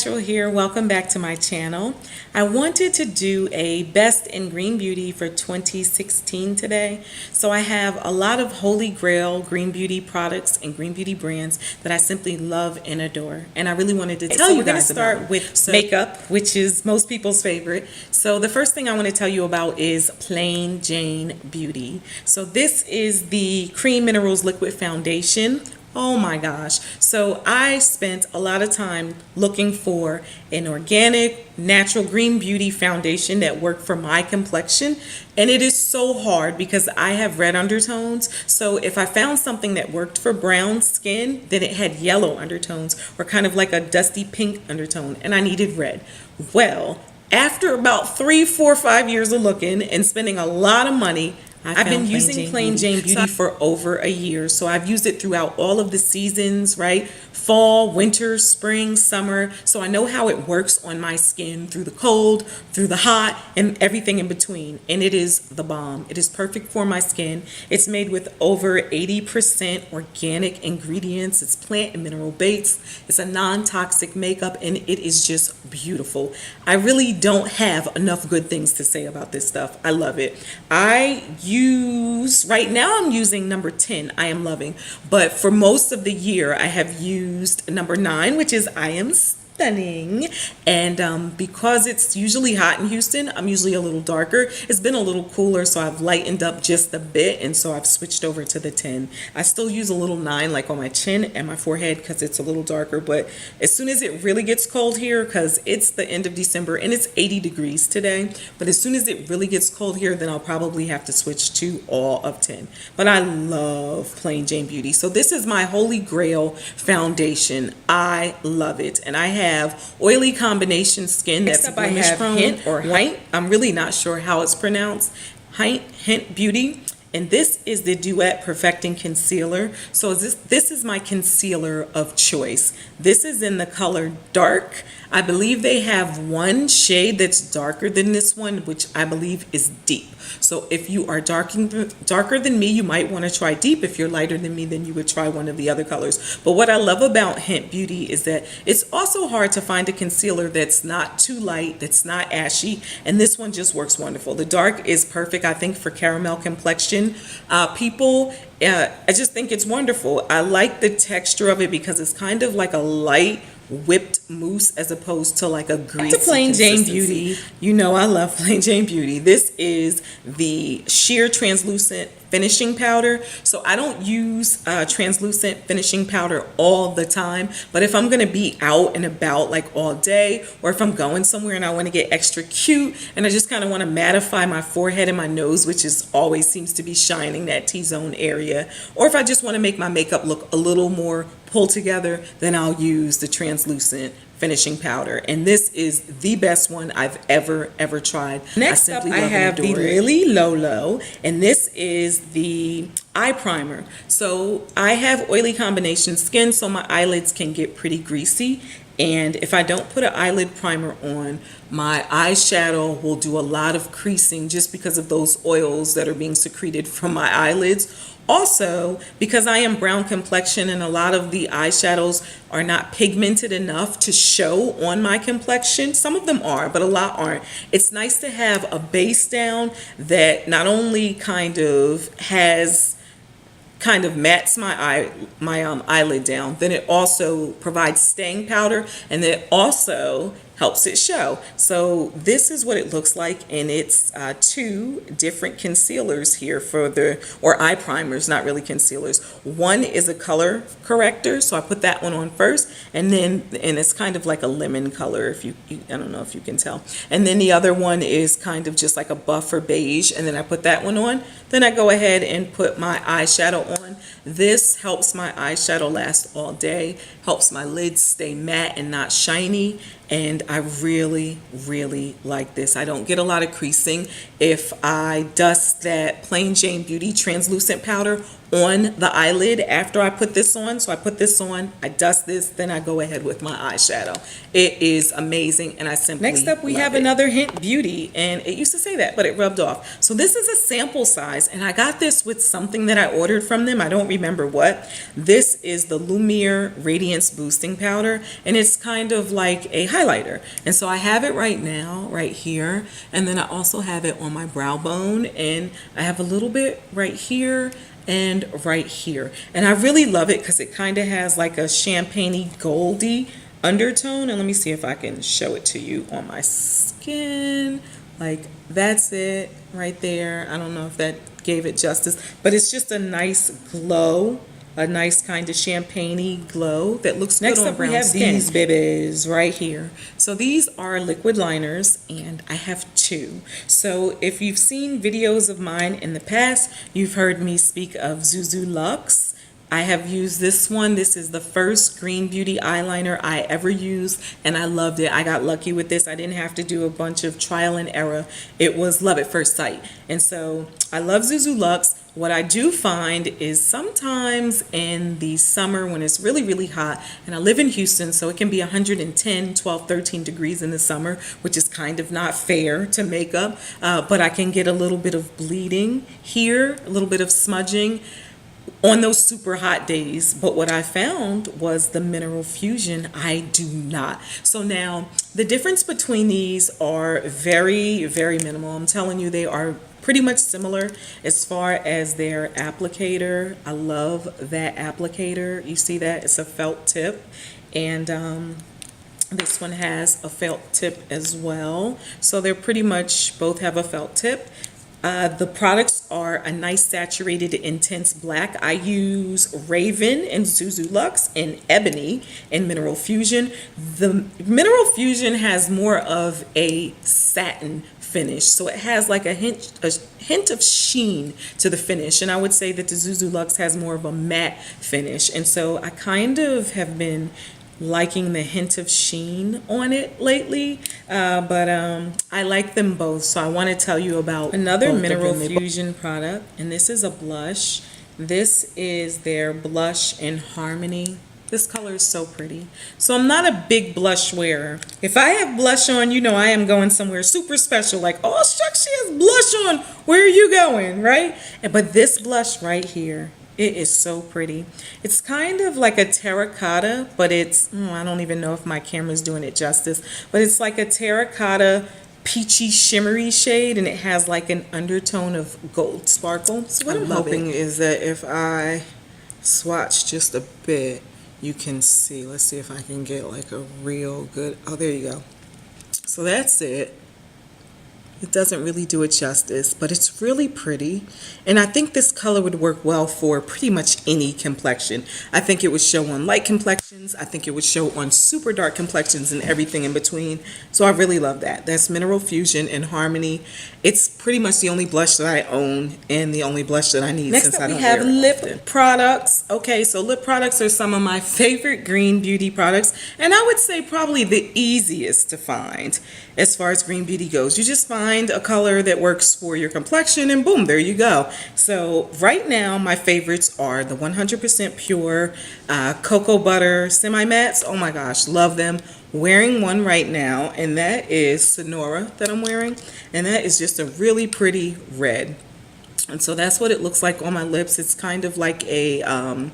Zuzunatural here. Welcome back to my channel. I wanted to do a best in green beauty for 2016 today. So I have a lot of holy grail green beauty products and green beauty brands that I simply love and adore. And I really wanted to tell you guys about. We're going to start with makeup, which is most people's favorite. So the first thing I want to tell you about is Plain Jane Beauty. So this is the Creme Minerals Liquid Foundation. Oh my gosh. So I spent a lot of time looking for an organic, natural green beauty foundation that worked for my complexion. And it is so hard because I have red undertones. So if I found something that worked for brown skin, then it had yellow undertones or kind of like a dusty pink undertone, and I needed red. Well, after about 3, 4, 5 years of looking and spending a lot of money, I've been using Plain Jane Beauty for over a year. So I've used it throughout all of the seasons, right? Fall, winter, spring, summer. So I know how it works on my skin through the cold, through the hot, and everything in between. And it is the bomb. It is perfect for my skin. It's made with over 80% organic ingredients. It's plant and mineral based. It's a non-toxic makeup, and it is just beautiful. I really don't have enough good things to say about this stuff. I love it. Right now I'm using number 10. I am loving, but for most of the year I have used number 9, which is I Am Stunning. And because it's usually hot in Houston, I'm usually a little darker. It's been a little cooler, so I've lightened up just a bit, and so I've switched over to the 10. I still use a little 9 like on my chin and my forehead because it's a little darker, but as soon as it really gets cold here, because it's the end of December and it's 80 degrees today, but as soon as it really gets cold here, then I'll probably have to switch to all of 10. But I love Plain Jane Beauty. So this is my holy grail foundation. I love it, and I have oily combination skin that's blemish prone. Hynt or Hynt. I'm really not sure how it's pronounced. Hynt Beauty. And this is the Duet Perfecting Concealer. So this is my concealer of choice. This is in the color Dark. I believe they have one shade that's darker than this one, which I believe is Deep. So if you are darker than me, you might want to try Deep. If you're lighter than me, then you would try one of the other colors. But what I love about Hynt Beauty is that it's also hard to find a concealer that's not too light, that's not ashy, and this one just works wonderful. The dark is perfect, I think, for caramel complexion people. I just think it's wonderful. I like the texture of it because it's kind of like a light whipped mousse as opposed to like a greasy Plain Jane Beauty. You know I love Plain Jane Beauty. This is the sheer translucent finishing powder. So I don't use translucent finishing powder all the time, but if I'm gonna be out and about like all day, or if I'm going somewhere and I want to get extra cute and I just kind of want to mattify my forehead and my nose, which is always seems to be shining, that T-zone area, or if I just want to make my makeup look a little more pulled together, then I'll use the translucent finishing powder, and this is the best one I've ever tried. Next up, I have the Lolo, and this is the eye primer. So I have oily combination skin, so my eyelids can get pretty greasy, and if I don't put an eyelid primer on, my eyeshadow will do a lot of creasing just because of those oils that are being secreted from my eyelids. Also, because I am brown complexion and a lot of the eyeshadows are not pigmented enough to show on my complexion. Some of them are, but a lot aren't. It's nice to have a base down that not only kind of mats my eyelid down, then it also provides staying powder, and then it also helps it show. So this is what it looks like, and it's 2 different concealers here or eye primers, not really concealers. One is a color corrector, so I put that one on first, and it's kind of like a lemon color, if you I don't know if you can tell. And then the other one is kind of just like a buff or beige, and then I put that one on. Then I go ahead and put my eyeshadow on. This helps my eyeshadow last all day, helps my lids stay matte and not shiny, and I really like this. I don't get a lot of creasing if I dust that Plain Jane Beauty translucent powder on the eyelid after I put this on. So I put this on, I dust this, then I go ahead with my eyeshadow. It is amazing, and I simply Next up, we have another Hynt Beauty, and it used to say that, but it rubbed off. So this is a sample size, and I got this with something that I ordered from them. I don't remember what. This is the Lumiere Radiance Boosting Powder, and it's kind of like a highlighter. And so I have it right now, right here, and then I also have it on my brow bone, and I have a little bit right here and right here. And I really love it because it kind of has like a champagne-y goldy undertone. And let me see if I can show it to you on my skin. Like, that's it right there. I don't know if that gave it justice, but it's just a nice glow, a nice kind of champagne-y glow that looks good on brown skin. Next up, we have these babies right here. So these are liquid liners, and I have two. So if you've seen videos of mine in the past, you've heard me speak of Zuzu Luxe. I have used this one. This is the first Green Beauty eyeliner I ever used, and I loved it. I got lucky with this. I didn't have to do a bunch of trial and error. It was love at first sight. And so I love Zuzu Luxe. What I do find is sometimes in the summer when it's really, really hot, and I live in Houston, so it can be 110, 12, 13 degrees in the summer, which is kind of not fair to makeup, but I can get a little bit of bleeding here, a little bit of smudging on those super hot days. But what I found was the Mineral Fusion, I do not. So now the difference between these are very, very minimal. I'm telling you, they are pretty much similar as far as their applicator. I love that applicator. You see that? It's a felt tip, and this one has a felt tip as well. So they're pretty much both have a felt tip. The products are a nice saturated intense black. I use Raven and Zuzu Luxe and Ebony and Mineral Fusion. The Mineral Fusion has more of a satin finish, so it has like a hint of sheen to the finish, and I would say that the Zuzu Luxe has more of a matte finish. And so I kind of have been liking the hint of sheen on it lately, but I like them both. So I want to tell you about another Mineral Fusion product, and this is a blush. This is their blush in Harmony. This color is so pretty. So I'm not a big blush wearer. If I have blush on, you know I am going somewhere super special, like, oh shucks, she has blush on, where are you going, right? But this blush right here, it is so pretty. It's kind of like a terracotta, but it's, I don't even know if my camera's doing it justice, but it's like a terracotta peachy shimmery shade, and it has like an undertone of gold sparkle. So what I'm hoping is that if I swatch just a bit, you can see. Let's see if I can get like a real good, oh, there you go. So that's it. It doesn't really do it justice, but it's really pretty. And I think this color would work well for pretty much any complexion. I think it would show on light complexions. I think it would show on super dark complexions and everything in between. So I really love that. That's Mineral Fusion in Harmony. It's pretty much the only blush that I own and the only blush that I need. Next up, we have lip products. Okay, so lip products are some of my favorite Green Beauty products, and I would say probably the easiest to find as far as Green Beauty goes. You just find a color that works for your complexion, and boom, there you go. So right now, my favorites are the 100% pure cocoa butter semi-mattes. Oh my gosh, love them. Wearing one right now, and that is Sonora that I'm wearing, and that is just a really pretty red. And so that's what it looks like on my lips. It's kind of like a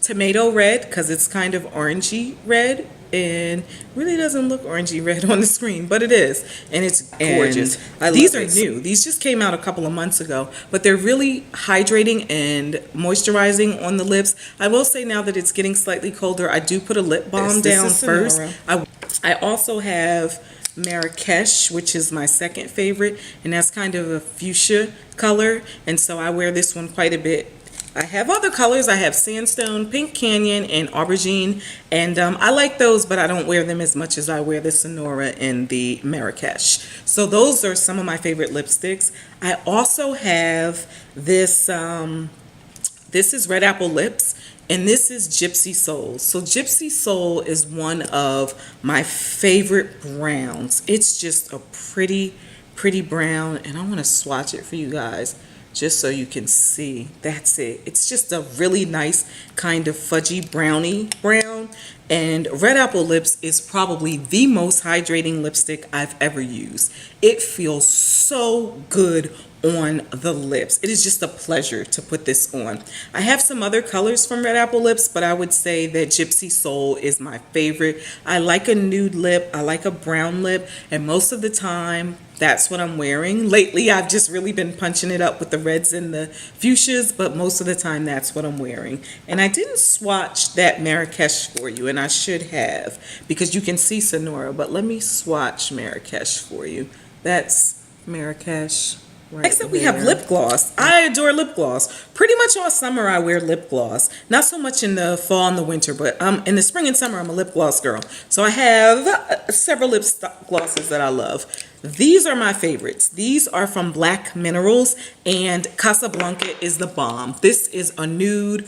tomato red, because it's kind of orangey red, and really doesn't look orangey red on the screen, but it is, and it's gorgeous. These are new. These just came out a couple of months ago, but they're really hydrating and moisturizing on the lips. I will say now that it's getting slightly colder, I do put a lip balm down first. I also have Marrakesh, which is my second favorite, and that's kind of a fuchsia color, and so I wear this one quite a bit. I have other colors. I have Sandstone, Pink Canyon, and Aubergine, and I like those, but I don't wear them as much as I wear the Sonora and the Marrakesh. So those are some of my favorite lipsticks. I also have this, this is Red Apple Lips, and this is Gypsy Soul. So Gypsy Soul is one of my favorite browns. It's just a pretty, pretty brown, and I want to swatch it for you guys just so you can see. That's it. It's just a really nice kind of fudgy brownie brown. And Red Apple Lips is probably the most hydrating lipstick I've ever used. It feels so good on the lips. It is just a pleasure to put this on. I have some other colors from Red Apple Lips, but I would say that Gypsy Soul is my favorite. I like a nude lip, I like a brown lip, and most of the time that's what I'm wearing. Lately I've just really been punching it up with the reds and the fuchsias, but most of the time that's what I'm wearing. And I didn't swatch that Marrakesh for you, and I should have, because you can see Sonora, but let me swatch Marrakesh for you. That's Marrakesh. Right. Next up we have lip gloss. I adore lip gloss. Pretty much all summer I wear lip gloss. Not so much in the fall and the winter, but in the spring and summer I'm a lip gloss girl. So I have several lip glosses that I love. These are my favorites. These are from Black Minerals, and Casablanca is the bomb. This is a nude.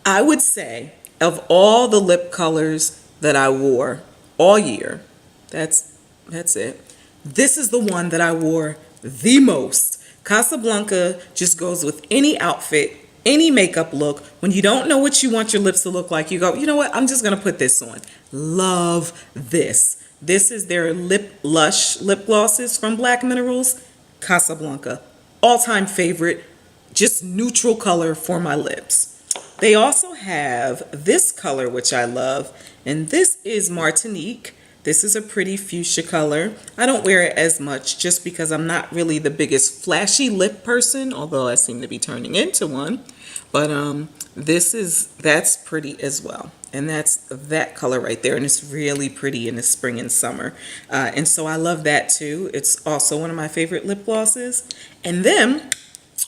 I would say of all the lip colors that I wore all year, that's it. This is the one that I wore the most. Casablanca just goes with any outfit, any makeup look. When you don't know what you want your lips to look like, you go, you know what, I'm just gonna put this on. Love this. This is their Lush lip glosses from Black Minerals. Casablanca, all-time favorite, just neutral color for my lips. They also have this color, which I love, and this is Martinique. This is a pretty fuchsia color. I don't wear it as much just because I'm not really the biggest flashy lip person, although I seem to be turning into one. But that's pretty as well. And that's that color right there. And it's really pretty in the spring and summer. And so I love that too. It's also one of my favorite lip glosses. And then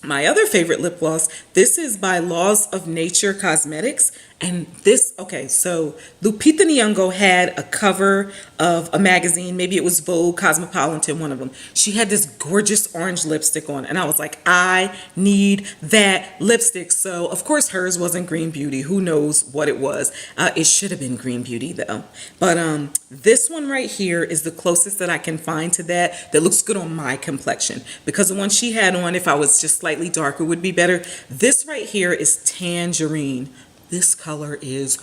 my other favorite lip gloss, this is by Laws of Nature Cosmetics. And this, okay, so Lupita Nyong'o had a cover of a magazine, maybe it was Vogue, Cosmopolitan, one of them. She had this gorgeous orange lipstick on, and I was like, I need that lipstick. So, of course, hers wasn't Green Beauty. Who knows what it was? It should have been Green Beauty, though. But this one right here is the closest that I can find to that looks good on my complexion. Because the one she had on, if I was just slightly darker, would be better. This right here is Tangerine. This color is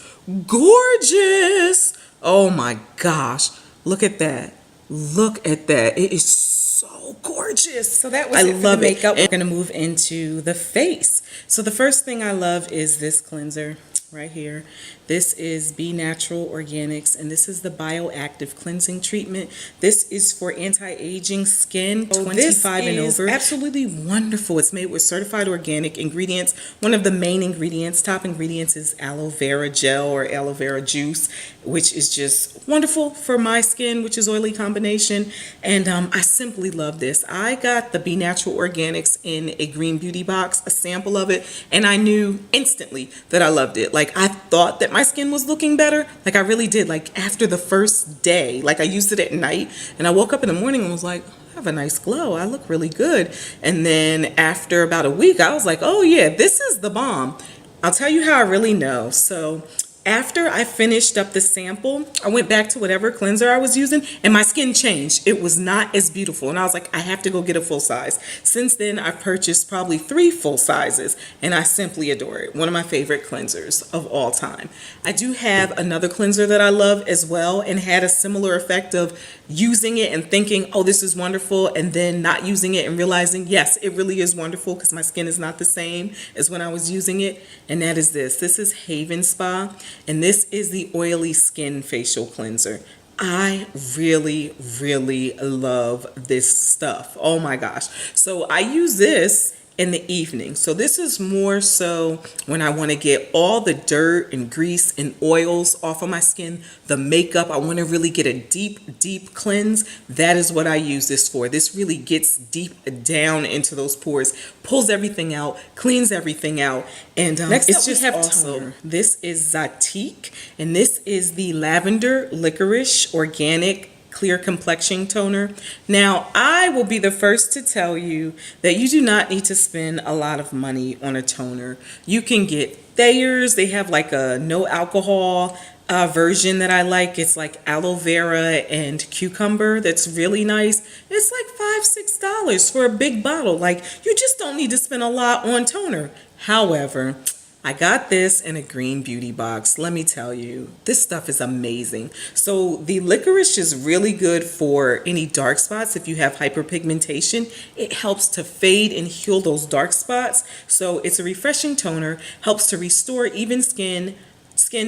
gorgeous. Oh my gosh. Look at that. Look at that. It is so gorgeous. So that was it for the makeup. We're going to move into the face. So the first thing I love is this cleanser right here. This is Be Natural Organics, and this is the Bioactive Cleansing Treatment. This is for anti-aging skin, 25 and over. Absolutely wonderful. It's made with certified organic ingredients. One of the main ingredients, top ingredients, is aloe vera gel or aloe vera juice, which is just wonderful for my skin, which is oily combination. And I simply love this. I got the Be Natural Organics in a Green Beauty box, a sample of it, and I knew instantly that I loved it. Like, I thought that my skin was looking better. Like, I really did. Like, after the first day, like, I used it at night, and I woke up in the morning and was like, I have a nice glow. I look really good. And then after about a week, I was like, oh yeah, this is the bomb. I'll tell you how I really know. So after I finished up the sample, I went back to whatever cleanser I was using, and my skin changed. It was not as beautiful, and I was like, I have to go get a full size. Since then, I've purchased probably 3 full sizes, and I simply adore it. One of my favorite cleansers of all time. I do have another cleanser that I love as well, and had a similar effect of using it and thinking, oh, this is wonderful, and then not using it and realizing, yes, it really is wonderful because my skin is not the same as when I was using it, and that is this. This is Haven Spa. And this is the Oily Skin Facial Cleanser. I really, really love this stuff. Oh my gosh. So I use this in the evening. So this is more so when I want to get all the dirt and grease and oils off of my skin, the makeup. I want to really get a deep cleanse. That is what I use this for. This really gets deep down into those pores, pulls everything out, cleans everything out. And next up we have toner. This is Zatique, and this is the Lavender Licorice Organic clear complexion toner. Now, I will be the first to tell you that you do not need to spend a lot of money on a toner. You can get Thayer's. They have like a no alcohol version that I like. It's like aloe vera and cucumber. That's really nice. It's like $5-6 for a big bottle. Like, you just don't need to spend a lot on toner. However, I got this in a green beauty box. Let me tell you, this stuff is amazing. So the licorice is really good for any dark spots. If you have hyperpigmentation, it helps to fade and heal those dark spots. So it's a refreshing toner, helps to restore even skin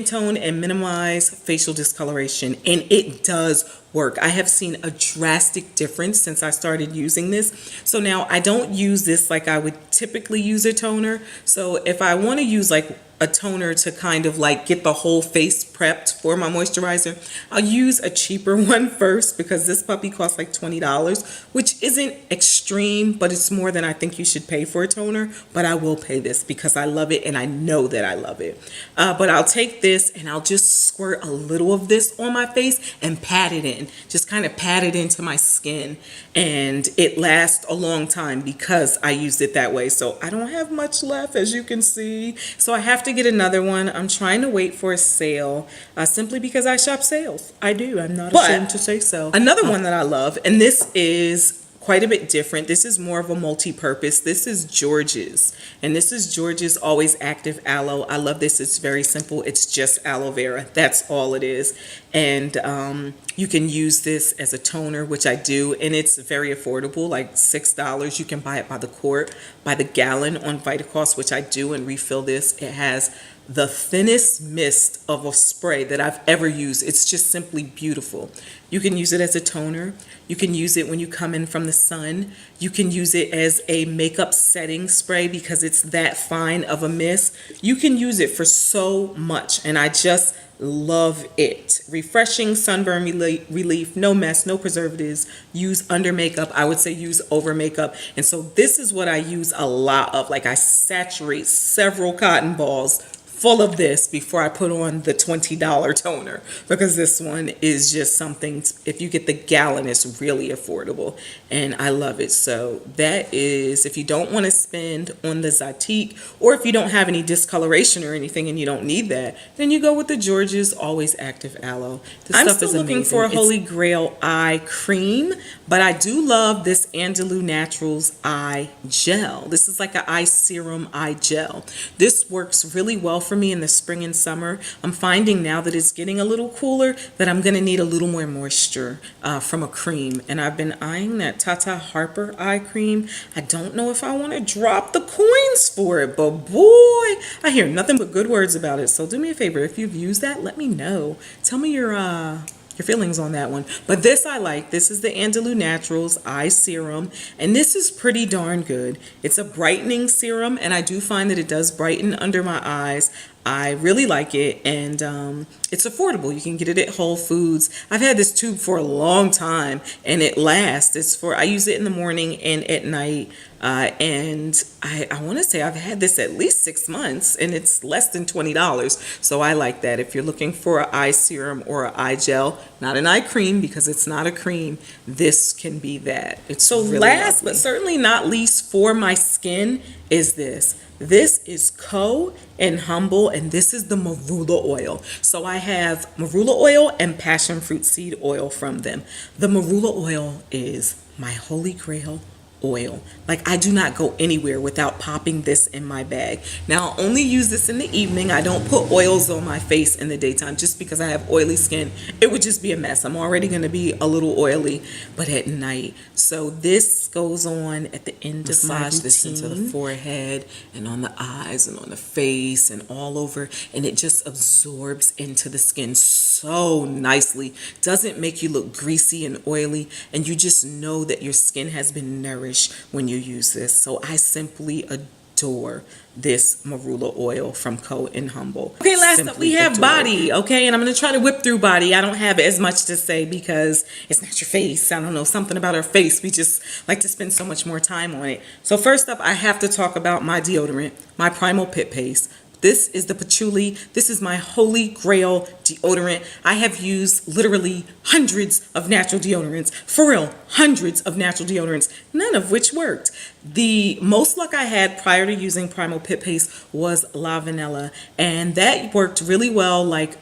tone and minimize facial discoloration, and it does work. I have seen a drastic difference since I started using this. So now I don't use this like I would typically use a toner. So if I want to use like a toner to kind of like get the whole face prepped for my moisturizer, I'll use a cheaper one first, because this puppy costs like $20, which isn't extreme, but it's more than I think you should pay for a toner. But I will pay this because I love it, and I know that I love it. But I'll take this and I'll just squirt a little of this on my face and pat it in, just kind of pat it into my skin, and it lasts a long time because I used it that way. So I don't have much left, as you can see, so I have to get another one. I'm trying to wait for a sale, simply because I shop sales. I do. I'm not ashamed to say so. Another one that I love, and this is quite a bit different. This is more of a multi-purpose. This is George's, and this is George's Always Active Aloe. I love this. It's very simple. It's just aloe vera. That's all it is. And you can use this as a toner, which I do, and it's very affordable, like $6. You can buy it by the quart, by the gallon on Vitacost, which I do, and refill this. It has the thinnest mist of a spray that I've ever used. It's just simply beautiful. You can use it as a toner. You can use it when you come in from the sun. You can use it as a makeup setting spray because it's that fine of a mist. You can use it for so much, and I just love it. Refreshing, sunburn relief, no mess, no preservatives. Use under makeup. I would say use over makeup. And so this is what I use a lot of. Like, I saturate several cotton balls full of this before I put on the $20 toner, because this one is just something, if you get the gallon, it's really affordable, and I love it. So that is, if you don't want to spend on the Zatique, or if you don't have any discoloration or anything and you don't need that, then you go with the George's Always Active Aloe. This stuff is amazing. I'm still looking for a Holy Grail eye cream, but I do love this Zuzunatural eye gel. This is like an eye serum eye gel. This works really well for me in the spring and summer. I'm finding now that it's getting a little cooler that I'm going to need a little more moisture from a cream. And I've been eyeing that Tata Harper eye cream. I don't know if I want to drop the coins for it, but boy, I hear nothing but good words about it. So do me a favor, if you've used that, let me know. Tell me your feelings on that one. But this I like. This is the Zuzunatural eye serum, and this is pretty darn good. It's a brightening serum, and I do find that it does brighten under my eyes. I really like it, and it's affordable. You can get it at Whole Foods. I've had this tube for a long time, and it lasts. I use it in the morning and at night, and I want to say I've had this at least 6 months, and it's less than $20. So I like that. If you're looking for an eye serum or an eye gel, not an eye cream because it's not a cream, this can be that. It's so really last lovely. But certainly not least for my skin is this. This is Co and Humble, and this is the marula oil. So I have marula oil and passion fruit seed oil from them. The marula oil is my holy grail oil. Like, I do not go anywhere without popping this in my bag. Now, I only use this in the evening. I don't put oils on my face in the daytime just because I have oily skin. It would just be a mess. I'm already going to be a little oily, but at night. So this goes on at the end of my routine. This into the forehead and on the eyes and on the face and all over, and it just absorbs into the skin so nicely. Doesn't make you look greasy and oily, and you just know that your skin has been nourished when you use this. So I simply adore this marula oil from Co and Humble. Okay, last up we have Body. Okay, and I'm going to try to whip through Body. I don't have as much to say because it's not your face. I don't know, something about our face. We just like to spend so much more time on it. So first up, I have to talk about my deodorant, my Primal Pit Paste. This is the patchouli. This is my holy grail deodorant. I have used literally hundreds of natural deodorants. For real, hundreds of natural deodorants, none of which worked. The most luck I had prior to using Primal Pit Paste was La Vanilla, and that worked really well, like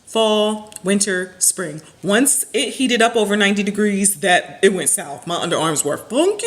fall, winter, spring. Once it heated up over 90 degrees, that it went south. My underarms were funky.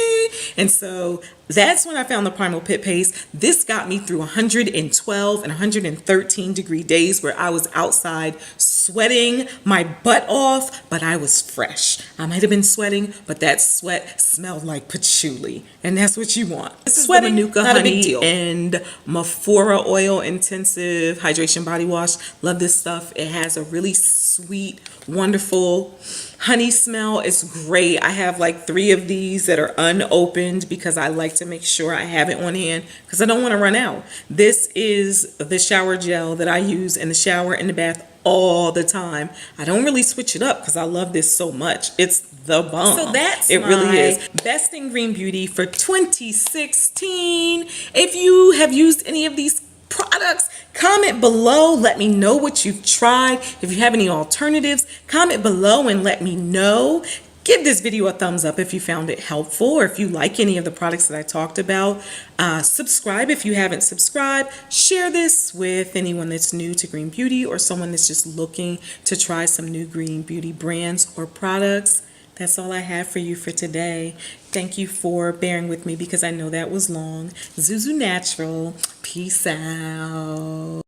And so that's when I found the Primal Pit Paste. This got me through 112 and 113 degree days where I was outside sweating my butt off, but I was fresh. I might have been sweating, but that sweat smelled like patchouli, and that's what you want. This is sweating, Manuka honey and Mafora oil intensive hydration body wash. Love this stuff. It has a really sweet, wonderful honey smell. It's great. I have like 3 of these that are unopened because I like to make sure I have it on hand because I don't want to run out. This is the shower gel that I use in the shower, in the bath, all the time. I don't really switch it up because I love this so much. It's the bomb. So that's it, really is. Best in Green Beauty for 2016. If you have used any of these products, comment below. Let me know what you've tried. If you have any alternatives, comment below and let me know. Give this video a thumbs up if you found it helpful, or if you like any of the products that I talked about. Subscribe if you haven't subscribed. Share this with anyone that's new to Green Beauty or someone that's just looking to try some new Green Beauty brands or products. That's all I have for you for today. Thank you for bearing with me because I know that was long. Zuzunatural. Peace out.